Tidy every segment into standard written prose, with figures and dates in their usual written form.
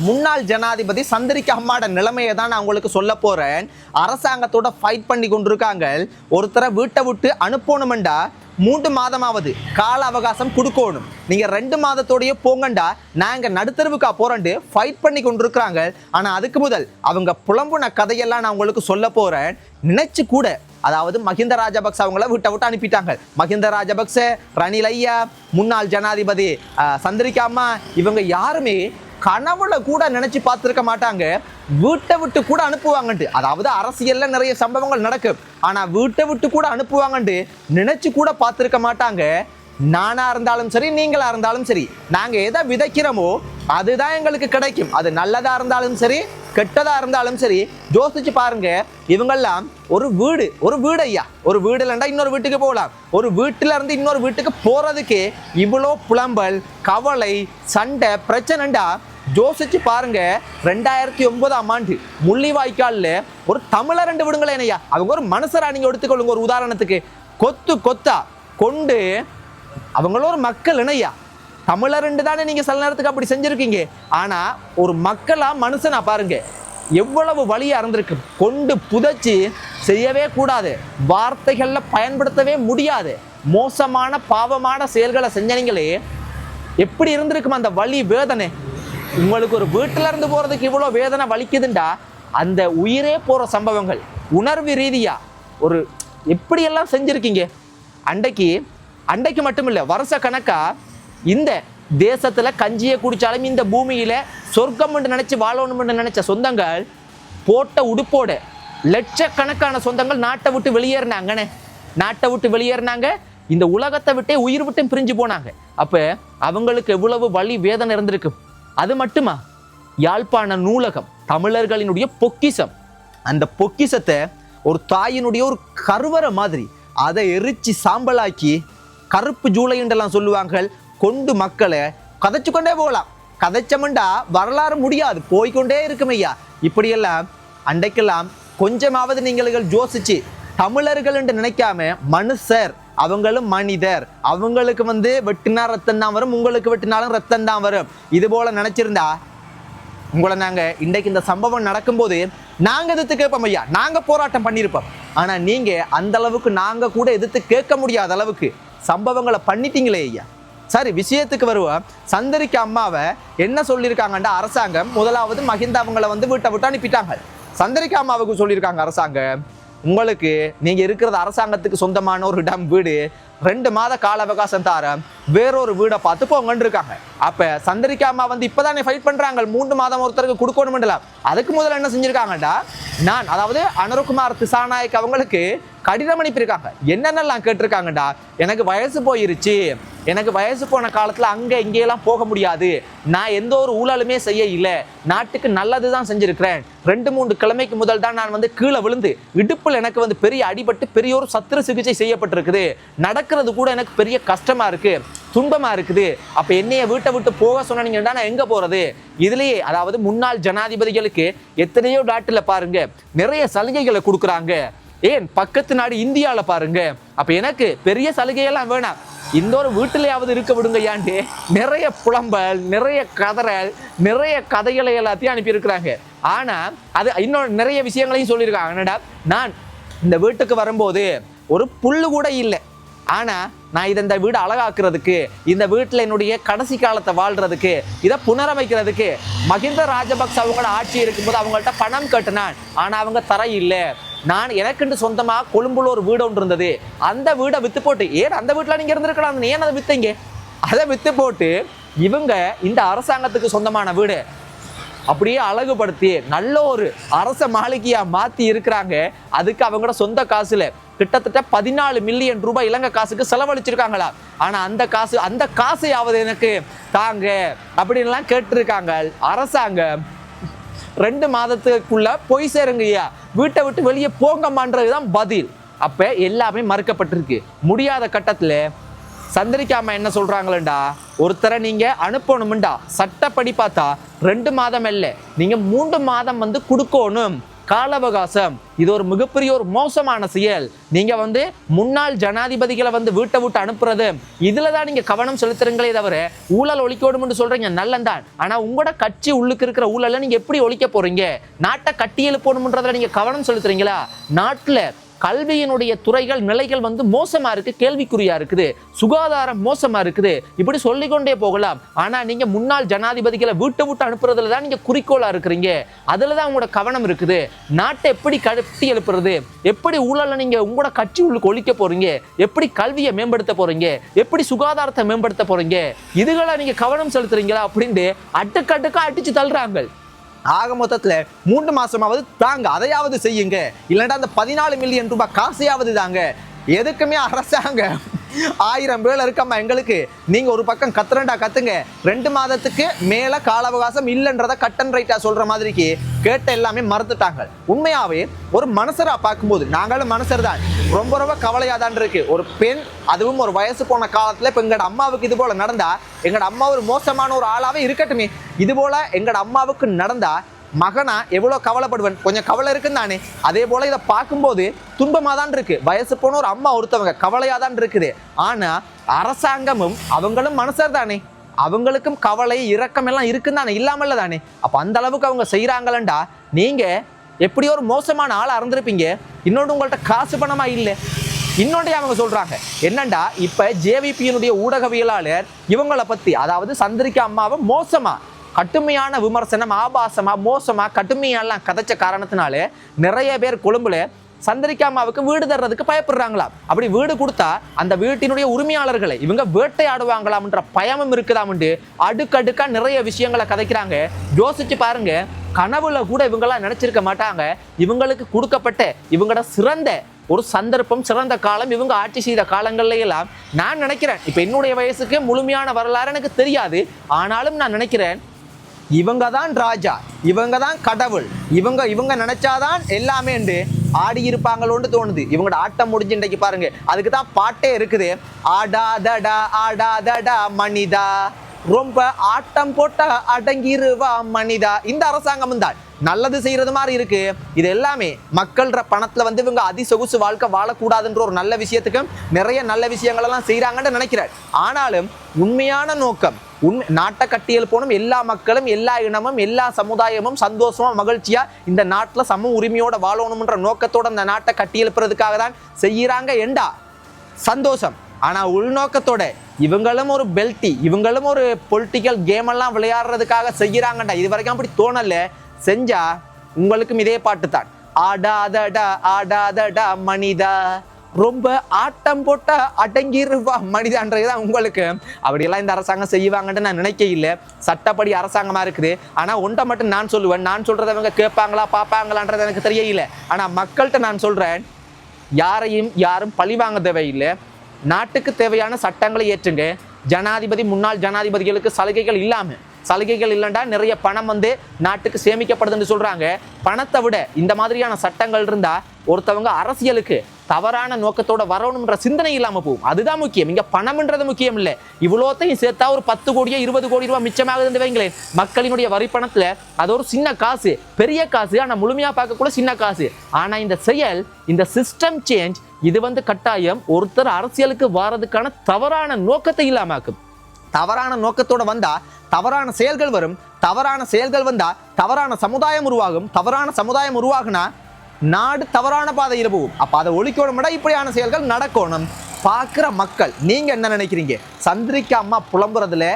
முன்னாள் ஜனாதிபதி சந்திரிகா அம்மாட நிலைமையை தான் நான் உங்களுக்கு சொல்ல போறேன். அரசாங்கத்தோட ஃபைட் பண்ணி கொண்டிருக்காங்க. ஒருத்தரை வீட்டை விட்டு அனுப்பணுமெண்டா 3 மாதமாவது கால அவகாசம் கொடுக்கணும். நீங்க 2 மாதத்தோடய போங்கண்டா நாங்க நடுத்தருவுக்கா போறேன்ட்டு ஃபைட் பண்ணி கொண்டிருக்கிறாங்க. ஆனா அதுக்கு முதல் அவங்க புலம்புன கதையெல்லாம் நான் உங்களுக்கு சொல்ல போறேன். நினைச்சு கூட, அதாவது மஹிந்த ராஜபக்ச அவங்கள விட்டு அனுப்பிட்டாங்க. மஹிந்த ராஜபக்ச, ரணில் ஐயா, முன்னாள் ஜனாதிபதி சந்திரிகா அம்மா, இவங்க யாருமே கனவுல கூட நினைச்சு பார்த்துருக்க மாட்டாங்க வீட்டை விட்டு கூட அனுப்புவாங்கன்ட்டு. அதாவது அரசியல்ல நிறைய சம்பவங்கள் நடக்கும், ஆனா வீட்டை விட்டு கூட அனுப்புவாங்கன்ட்டு நினைச்சு கூட பார்த்துருக்க மாட்டாங்க. நானா இருந்தாலும் சரி, நீங்களா இருந்தாலும் சரி, நாங்க எதை விதைக்கிறோமோ அதுதான் எங்களுக்கு கிடைக்கும். அது நல்லதா இருந்தாலும் சரி, கெட்டதா இருந்தாலும் சரி. யோசிச்சு பாருங்க, இவங்கெல்லாம் ஒரு வீடு ஐயா, ஒரு வீடு இல்லைண்டா இன்னொரு வீட்டுக்கு போகலாம். ஒரு வீட்டுல இருந்து இன்னொரு வீட்டுக்கு போறதுக்கு இவ்வளோ புலம்பல், கவலை, சண்டை, பிரச்சனைண்டா யோசிச்சு பாருங்க. 2009ஆம் ஆண்டு முள்ளிவாய்க்கால்ல ஒரு தமிழர் 2 விடுங்களேன் ஐயா, அவங்க ஒரு மனுஷரா நீங்க எடுத்துக்கொள்ளுங்க. ஒரு உதாரணத்துக்கு கொத்தா கொண்டு அவங்களும் ஒரு மக்கள் இணையா, தமிழர் 2 தானே நீங்க சில நேரத்துக்கு அப்படி செஞ்சிருக்கீங்க. ஆனா ஒரு மக்களா மனுஷனா பாருங்க எவ்வளவு வழியா இருந்திருக்கு. கொண்டு புதைச்சி செய்யவே கூடாது, வார்த்தைகள்ல பயன்படுத்தவே முடியாது, மோசமான பாவமான செயல்களை செஞ்சனீங்களே, எப்படி இருந்திருக்கும் அந்த வலி, வேதனை. உங்களுக்கு ஒரு வீட்டுல இருந்து போறதுக்கு இவ்வளவு வேதனை வலிக்குதுண்டா, அந்த உயிரே போற சம்பவங்கள் உணர்வு ரீதியா ஒரு எப்படி எல்லாம் செஞ்சிருக்கீங்க. அண்டைக்கு மட்டும் இல்ல, வருஷ கணக்கா இந்த தேசத்துல கஞ்சியை குடிச்சாலும் இந்த பூமியில சொர்க்கம் நினைச்சு வாழணும்னு நினைச்ச சொந்தங்கள் போட்ட உடுப்போட லட்சக்கணக்கான சொந்தங்கள் நாட்டை விட்டு வெளியேறினாங்க. இந்த உலகத்தை விட்டே உயிர் விட்டு பிரிஞ்சு போனாங்க. அப்ப அவங்களுக்கு எவ்வளவு வலி வேதனை இருந்திருக்கு. அது மட்டுமா, யாழ்ப்பாண நூலகம் தமிழர்களினுடைய பொக்கிஷம். அந்த பொக்கிஷத்தை ஒரு தாயினுடைய ஒரு கருவறை மாதிரி அதை எரிச்சு சாம்பலாக்கி, கருப்பு ஜூலைன்றெல்லாம் சொல்லுவாங்க, கொண்டு மக்களை கதைச்சு கொண்டே போகலாம். கதைச்சமண்டா வரலாறு முடியாது, போய்கொண்டே இருக்கும் ஐயா. இப்படியெல்லாம் அண்டைக்கெல்லாம் கொஞ்சமாவது நீங்கள் யோசிச்சு தமிழர்கள் என்று நினைக்காம மனுஷர், அவங்களும் மனிதர், அவங்களுக்கு வெட்டினா ரத்தம் தான் வரும், உங்களுக்கு வெட்டினாலும் ரத்தம் தான் வரும். இது போல நினைச்சிருந்தா உங்களை நாங்க இன்றைக்கு இந்த சம்பவம் நடக்கும்போது நாங்க எதிர்த்து கேட்போம் ஐயா, நாங்க போராட்டம் பண்ணியிருப்போம். ஆனா நீங்க அந்த அளவுக்கு நாங்க கூட எதிர்த்து கேட்க முடியாத அளவுக்கு சம்பவங்களை பண்ணிட்டீங்களே ஐயா. சரி, விஷயத்துக்கு வருவோம். சந்திரிகா அம்மாவை என்ன சொல்லியிருக்காங்கண்டா, அரசாங்கம் முதலாவது மஹிந்த அவங்களை வீட்டை விட்டு அனுப்பிட்டாங்க. சந்திரிகா அம்மாவுக்கு சொல்லியிருக்காங்க அரசாங்கம், உங்களுக்கு நீங்க இருக்கிறது அரசாங்கத்துக்கு சொந்தமான ஒரு இடம், வீடு, 2 மாத கால அவகாசம் தார, வேறொரு வீடை பார்த்து போங்கன்னு இருக்காங்க. அப்ப சந்திரிகா அம்மா இப்பதானே ஃபைட் பண்றாங்க, 3 மாதம் ஒருத்தருக்கு கொடுக்கணும். அதுக்கு முதல்ல என்ன செஞ்சிருக்காங்கடா, அதாவது அனுரகுமார் திசாநாயக் அவங்களுக்கு கடிதம் அனுப்பியிருக்காங்க. என்னென்னலாம் கேட்டிருக்காங்கடா, எனக்கு வயசு போயிருச்சு, எனக்கு வயசு போன காலத்துல அங்க இங்கெல்லாம் போக முடியாது, நான் எந்த ஒரு ஊழலுமே செய்ய இல்லை, நாட்டுக்கு நல்லதுதான் செஞ்சிருக்கிறேன், 2-3 கிழமைக்கு முதல் தான் நான் கீழே விழுந்து இடுப்புல எனக்கு பெரிய அடிபட்டு பெரிய ஒரு சத்திர சிகிச்சை செய்யப்பட்டிருக்குது, நடக்கிறது கூட எனக்கு பெரிய கஷ்டமா இருக்கு, துன்பமா இருக்குது. அப்ப என்னைய வீட்டை விட்டு போக சொன்னீங்கன்னா நான் எங்க போறது? இதுலயே அதாவது முன்னாள் ஜனாதிபதிகளுக்கு எத்தனையோ நாட்டுல பாருங்க நிறைய சலுகைகளை கொடுக்குறாங்க. ஏன் பக்கத்து நாடு இந்தியாவில் பாருங்க. அப்ப எனக்கு பெரிய சலுகையெல்லாம் வேணாம், இந்த ஒரு வீட்டிலேயாவது இருக்க விடுங்க ஏன்ட்டு நிறைய புலம்பல், நிறைய கதறல், நிறைய கதைகளை எல்லாத்தையும் அனுப்பியிருக்கிறாங்க. ஆனா அது இன்னொரு நிறைய விஷயங்களையும் சொல்லியிருக்காங்க. என்னடா, நான் இந்த வீட்டுக்கு வரும்போது ஒரு புல்லு கூட இல்லை, ஆனா நான் இந்த வீடு அழகாக்குறதுக்கு, இந்த வீட்டில் என்னுடைய கடைசி காலத்தை வாழ்றதுக்கு, இதை புனரமைக்கிறதுக்கு மஹிந்த ராஜபக்ச அவங்களோட ஆட்சி இருக்கும்போது அவங்கள்ட்ட பணம் கட்டினான். ஆனா அவங்க தர இல்லை. நான் எனக்குண்டு சொந்தமா கொழும்புல ஒரு வீடு ஒன்று இருந்தது, அந்த வீடை வித்து போட்டு, ஏன் அந்த வீட்டுல நீங்க இருந்திருக்கலாம், ஏன் அதை வித்தீங்க? அதை வித்து போட்டு இவங்க இந்த அரசாங்கத்துக்கு சொந்தமான வீடு அப்படியே அழகுபடுத்தி நல்ல ஒரு அரச மாளிகையா மாத்தி இருக்கிறாங்க. அதுக்கு அவங்களோட சொந்த காசுல கிட்டத்தட்ட 14 மில்லியன் ரூபாய் இலங்கை காசுக்கு செலவழிச்சிருக்காங்களா. ஆனா அந்த காசையாவது எனக்கு தாங்க அப்படின்லாம் கேட்டிருக்காங்க. அரசாங்கம் 2 மாதத்துக்குள்ள போய் சேருங்கய்யா, வீட்டை விட்டு வெளியே போங்கம்மான்றதுதான் பதில். அப்ப எல்லாமே மறுக்கப்பட்டிருக்கு. முடியாத கட்டத்துல சந்திரிகா அம்மா என்ன சொல்றாங்களா, ஒருத்தரை நீங்க அனுப்பணும்டா சட்டப்படி பார்த்தா 2 மாதம் இல்ல, நீங்க 3 மாதம் கொடுக்கணும், கால அவகாசம் இது ஒரு மிகப்பெரிய ஒரு மோசமான செயல். நீங்க முன்னாள் ஜனாதிபதிகளை வீட்டை விட்டு அனுப்புறது இதுலதான் நீங்க கவனம் செலுத்துறீங்களே தவிர ஊழல் ஒழிக்கணும் சொல்றீங்க நல்லந்தான். ஆனா உங்களோட கட்சி உள்ளுக்கு இருக்கிற ஊழலை நீங்க எப்படி ஒழிக்க போறீங்க? நாட்டை கட்டி எழுப்பணும்ன்றதுல நீங்க கவனம் செலுத்துறீங்களா? நாட்டுல கல்வியினுடைய துறைகள் நிலைகள் மோசமா இருக்கு, கேள்விக்குறியா இருக்குது, சுகாதாரம் மோசமா இருக்குது, இப்படி சொல்லிக்கொண்டே போகலாம். ஆனா நீங்க முன்னாள் ஜனாதிபதிகளை வீட்டை விட்டு அனுப்புறதுல தான் நீங்க குறிக்கோளா இருக்கிறீங்க. அதுலதான் உங்களோட கவனம் இருக்குது. நாட்டை எப்படி கட்டி எழுப்புறது, எப்படி ஊழல நீங்க உங்களோட கட்சி உள்ளுக்கு ஒழிக்க போறீங்க, எப்படி கல்வியை மேம்படுத்த போறீங்க, எப்படி சுகாதாரத்தை மேம்படுத்த போறீங்க, இதுகளை நீங்க கவனம் செலுத்துறீங்களா அப்படின்னு அடுக்கடுக்கா அடிச்சு தள்ளுறாங்க. ஆக மொத்தத்துல 3 மாசமாவது தாங்க, அதையாவது செய்யுங்க, இல்லைன்னா அந்த 14 மில்லியன் ரூபாய் காசையாவது தாங்க. எதுக்குமே அரசாங்கம் 1000 பேர் இருக்கம்மா எங்களுக்கு, நீங்க ஒரு பக்கம் கத்துறண்டா கத்துங்க, 2 மாதத்துக்கு மேல கால அவகாசம் இல்லைன்றத கட் அண்ட் ரைட்டா சொல்ற மாதிரிக்கு கேட்ட எல்லாமே மறுத்துட்டாங்க. உண்மையாவே ஒரு மனுஷரா பார்க்கும்போது நாங்களும் மனுஷர் தான், ரொம்ப ரொம்ப கவலையா தான் இருக்கு. ஒரு பெண், அதுவும் ஒரு வயசு போன காலத்துல இப்ப எங்கட அம்மாவுக்கு இது போல நடந்தா, எங்கட அம்மா ஒரு மோசமான ஒரு ஆளாவே இருக்கட்டுமே, இது போல எங்கட அம்மாவுக்கு நடந்தா மகனா எவ்வளவு கவலைப்படுவேன், கொஞ்சம் கவலை இருக்குன்னு தானே. அதே போல இதை பார்க்கும்போது துன்பமா தான் இருக்கு. வயசு போன ஒரு அம்மா ஒருத்தவங்க கவலையா தான் இருக்குது. ஆனா அரசாங்கமும் அவங்களும் மனுஷர் தானே, அவங்களுக்கும் கவலை இரக்கம் எல்லாம் இருக்குன்னு தானே, இல்லாமல்ல தானே. அப்ப அந்த அளவுக்கு அவங்க செய்யறாங்களா, நீங்க எப்படி ஒரு மோசமான ஆளா இருந்திருப்பீங்க. இன்னொன்று உங்கள்ட்ட காசு பணமா இல்லை. இன்னொன்றே அவங்க சொல்றாங்க என்னண்டா, இப்ப ஜேவிபியினுடைய ஊடகவியலாளர் இவங்களை பத்தி, அதாவது சந்திரிகா அம்மாவை மோசமா கடுமையான விமர்சனம், ஆபாசமா மோசமா கடுமையெல்லாம் கதைச்ச காரணத்தினால நிறைய பேர் கொழும்புல சந்திரிகா அம்மாவுக்கு வீடு தர்றதுக்கு பயப்படுறாங்களாம். அப்படி வீடு கொடுத்தா அந்த வீட்டினுடைய உரிமையாளர்களை இவங்க வேட்டையாடுவாங்களாம்ன்ற பயமும் இருக்குதாம்ண்டு அடுக்கடுக்கா நிறைய விஷயங்களை கதைக்கிறாங்க. யோசிச்சு பாருங்க, கனவுல கூட இவங்கெல்லாம் நினைச்சிருக்க மாட்டாங்க. இவங்களுக்கு கொடுக்கப்பட்ட இவங்களோட சிறந்த ஒரு சந்தர்ப்பம், சிறந்த காலம், இவங்க ஆட்சி செய்த காலங்கள்ல எல்லாம் நான் நினைக்கிறேன், இப்ப என்னுடைய வயசுக்கு முழுமையான வரலாறு எனக்கு தெரியாது, ஆனாலும் நான் நினைக்கிறேன் இவங்க தான் ராஜா, இவங்க தான் கடவுள், இவங்க நினைச்சாதான் எல்லாமே என்று ஆடி இருப்பாங்களோன்னு தோணுது. இவங்களோட ஆட்டம் முடிஞ்சு இன்றைக்கு பாருங்க, அதுக்கு தான் பாட்டே இருக்குது, ஆடாதடா ஆடாதடா மனிதா, ரொம்ப ஆட்டம் போட்டா அடங்கிருவா மனிதா. இந்த அரசாங்கம் தான் நல்லது செய்யறது மாதிரி இருக்கு. இது எல்லாமே மக்கள்ற பணத்துல இவங்க அதிசொகுசு வாழ்க்கை வாழக்கூடாதுன்ற ஒரு நல்ல விஷயத்துக்கும் நிறைய நல்ல விஷயங்கள் எல்லாம் செய்யறாங்கன்னு நினைக்கிறேன். ஆனாலும் உண்மையான நோக்கம் நாட்டை கட்டியல் போனும், எல்லா மக்களும் எல்லா இனமும் எல்லா சமுதாயமும் சந்தோஷமா மகிழ்ச்சியா இந்த நாட்டுல சம உரிமையோட வாழணும்ன்ற நோக்கத்தோட இந்த நாட்டை கட்டியெழுப்புறதுக்காக தான் செய்யறாங்க என்றா சந்தோஷம். ஆனா உள்நோக்கத்தோட இவங்களும் ஒரு பெல்ட்டி, இவங்களும் ஒரு பொலிட்டிக்கல் கேம் எல்லாம் விளையாடுறதுக்காக செய்யறாங்கடா, இது வரைக்கும் அப்படி தோணல. செஞ்சா உங்களுக்கும் இதே பாட்டு தான், ஆடாதடா ஆடாதடா மனிதா, ரொம்ப ஆட்டம் போட்டா அடங்கிருவா மனிதான்றதுதான் உங்களுக்கு. அப்படியெல்லாம் இந்த அரசாங்கம் செய்வாங்கன்னு நான் நினைக்க இல்லை. சட்டப்படி அரசாங்கமா இருக்குது. ஆனா ஒன்றை மட்டும் நான் சொல்லுவேன், நான் சொல்றதை அவங்க கேட்பாங்களா பார்ப்பாங்களான்றது எனக்கு தெரியல. ஆனா மக்கள்கிட்ட நான் சொல்றேன், யாரும் பழி வாங்க தேவையில்லை. நாட்டுக்கு தேவையான சட்டங்களை ஏற்றுங்க. ஜனாதிபதி முன்னாள் ஜனாதிபதிகளுக்கு சலுகைகள் இல்லைண்டா நிறைய பணம் நாட்டுக்கு சேமிக்கப்படுதுன்னு சொல்றாங்க. பணத்தை விட இந்த மாதிரியான சட்டங்கள் இருந்தா ஒருத்தவங்க அரசியலுக்கு தவறான நோக்கத்தோட வரணும்ன்ற சிந்தனை இல்லாம போகும். அதுதான் முக்கியம். இங்க பணம்ன்றது முக்கியம் இல்லை. இவ்வளோத்தையும் சேர்த்தா ஒரு 10 கோடியோ 20 கோடி ரூபாய் மிச்சமாகுதுன்னு வைங்களேன். மக்களினுடைய வரி பணத்துல அது ஒரு சின்ன காசு, பெரிய காசு, ஆனா முழுமையா பார்க்க கூட சின்ன காசு. ஆனா இந்த செயல், இந்த சிஸ்டம் சேஞ்ச், இது கட்டாயம் ஒருத்தர் அரசியலுக்கு வாரதுக்கான தவறான நோக்கத்தை இல்லாமக்கும். தவறான நோக்கத்தோட வந்தா தவறான செயல்கள் வரும். தவறான செயல்கள் வந்தா தவறான சமுதாயம் உருவாகும். தவறான சமுதாயம் உருவாகுனா நாடு தவறான பாதையில் போகும். அப்ப அதை ஒழிக்கணும், இப்படியான செயல்கள் நடக்கணும். பார்க்குற மக்கள் நீங்க என்ன நினைக்கிறீங்க? சந்திரிகா அம்மா புலம்புறதுல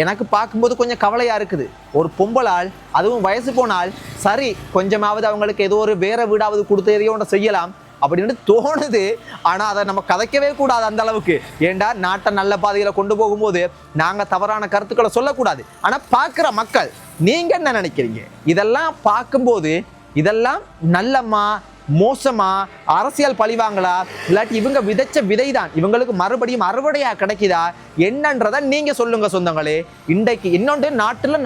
எனக்கு பார்க்கும்போது கொஞ்சம் கவலையா இருக்குது. ஒரு பொம்பளால், அதுவும் வயசு போனால் சரி, கொஞ்சமாவது அவங்களுக்கு ஏதோ ஒரு வேற வீடாவது கொடுத்து எதையோ ஒன்று செய்யலாம் அப்படின்னு தோணுது. ஆனா அதை நம்ம கதைக்கவே கூடாது அந்த அளவுக்கு. ஏண்டா நாட்டை நல்ல பாதையில கொண்டு போகும்போது நாங்க தவறான கருத்துக்களை சொல்லக்கூடாது. ஆனா பார்க்குற மக்கள் நீங்க என்ன நினைக்கிறீங்க? இதெல்லாம் பார்க்கும்போது இதெல்லாம் நல்லம்மா மோசமா, அரசியல் பழிவாங்களா, இல்லாட்டி இவங்க விதைச்ச விதைதான் இவங்களுக்கு மறுபடியும் அறுவடையா கிடைக்குதா என்னன்றதை நீங்க சொல்லுங்க சொந்தங்களே. இன்றைக்கு இன்னொன்று, நாட்டுல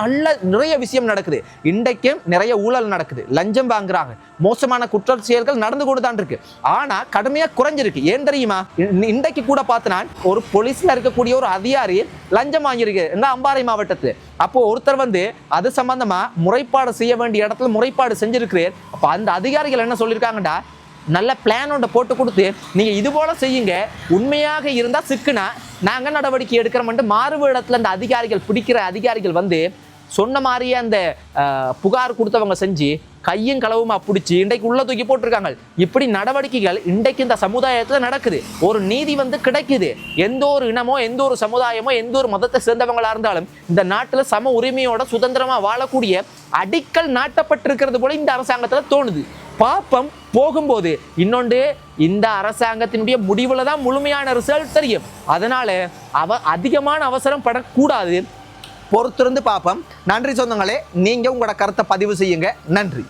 நிறைய விஷயம் நடக்குது. இன்றைக்கும் நிறைய ஊழல் நடக்குது, லஞ்சம் வாங்குறாங்க, மோசமான குற்ற செயல்கள் நடந்து கொண்டுதான் இருக்கு. ஆனா கடுமையா குறைஞ்சிருக்கு. ஏன் தெரியுமா? இன்றைக்கு கூட பார்த்தனா ஒரு போலீஸ்ல இருக்கக்கூடிய ஒரு அதிகாரி லஞ்சம் வாங்கியிருக்கு இந்த அம்பாறை மாவட்டத்துல. அப்போ ஒருத்தர் வந்து அது சம்பந்தமா முறைப்பாடு செய்ய வேண்டிய இடத்துல முறைப்பாடு செஞ்சிருக்கிறார். அப்ப அந்த அதிகாரிகள் என்ன சொல்லியிருக்காங்கடா, நல்ல பிளானோட போட்டு கொடுத்து நீங்க இது போல செய்யுங்க, உண்மையாக இருந்தா சிக்குனா நாங்க நடவடிக்கை எடுக்கிறோம்ட்டு மாறுவ இடத்துல அந்த அதிகாரிகள் பிடிக்கிற அதிகாரிகள் வந்து சொன்ன மாதிரியே அந்த புகார் கொடுத்தவங்க செஞ்சு கையும் களவுமா பிடிச்சி இன்றைக்கு உள்ள தூக்கி போட்டிருக்காங்க. இப்படி நடவடிக்கைகள் இன்றைக்கு இந்த சமுதாயத்துல நடக்குது. ஒரு நீதி வந்து கிடைக்குது. எந்த ஒரு இனமோ எந்த ஒரு சமுதாயமோ எந்த ஒரு மதத்தை சேர்ந்தவங்களா இருந்தாலும் இந்த நாட்டுல சம உரிமையோட சுதந்திரமா வாழக்கூடிய அடிக்கல் நாட்டப்பட்டிருக்கிறது போல இந்த அரசாங்கத்துல தோணுது. பாப்பம் போகும்போது இன்னொன்று, இந்த அரசாங்கத்தினுடைய முடிவுல தான் முழுமையான ரிசல்ட் தெரியும். அதனால அதிகமான அவசரம் படக்கூடாது. பொறுத்திருந்து பார்ப்போம். நன்றி சொந்தங்களே, நீங்க உங்களோட கருத்தை பதிவு செய்யுங்க. நன்றி.